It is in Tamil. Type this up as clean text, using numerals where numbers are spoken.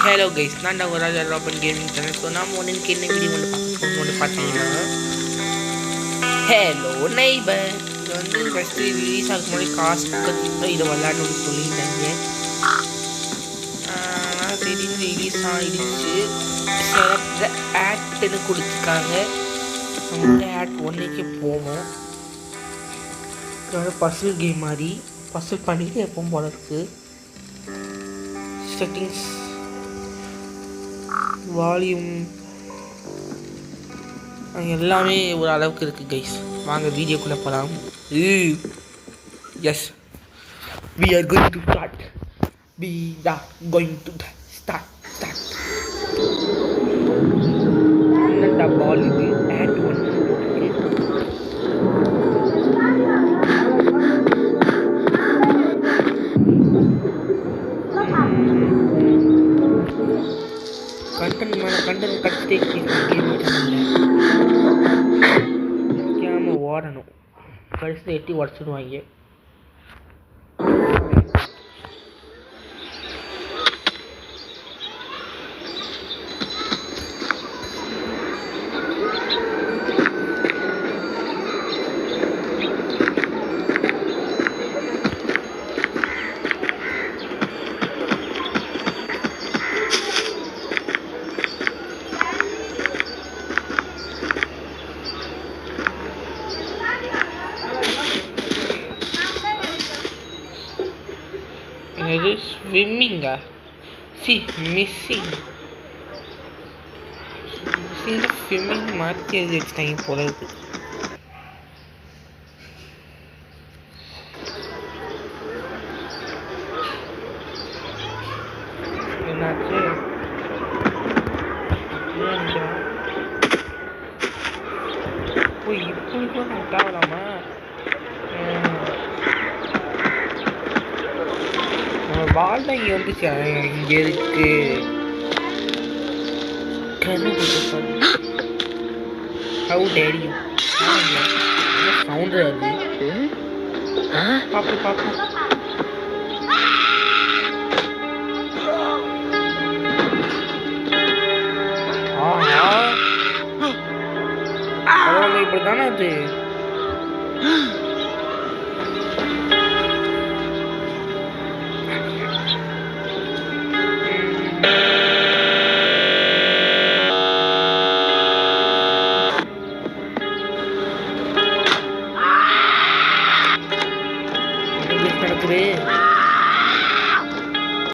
ஹலோ கைஸ், நான் தான் ராஜா ராபன் கேமிங் சேனல். ஸோ நாம் ஒன்று என்ன வீடியோ ஒன்று பார்த்தீங்கன்னா ஹலோ நெய்பர். இது வந்து ஃபஸ்ட்டு ரிலீஸ் ஆகும் முன்னாடி காசு கட்டிட்டு இதை விளையாடணும்னு சொல்லியிருந்தாங்க. ஆனால் திடீர்னு ரிலீஸ் ஆகிடுச்சு. சில ஆட்னு கொடுத்துருக்காங்க. நம்ம வந்து ஆட் ஒன்றைக்கே போவோம். இது வந்து பசில் கேம் மாதிரி பசில் பண்ணிட்டு எப்பவும் போல இருக்குது. செட்டிங்ஸ், வால்யூம் எல்லாமே ஒரு அளவுக்கு இருக்குது கைஸ். வாங்க வீடியோக்குள்ளே போகலாம். Yes, we are going to start. We are going to start. என்னடா பால் இது? ஆட் ஒன் கண்டென்ட் மேலே கண்டென்ட் கட்டிட்டே கேம ஓடணும். கடைசியில் எட்டி உடச்சிடுவாங்க. இது ஸ்விம்மிங்கா? மிஸ்ஸிங் ஸ்விம்மிங் மாற்றி எழுதி வச்சுட்டாங்க போல இருக்கு. என்னாச்சு? இப்போ தேவலாமா? பால் தான் இங்கே வந்துச்சு. இங்கே இருக்கு. How dare you? சவுண்டு அது. பாப்பு ஆஹா, பரவாயில்ல. இப்படி தானே அது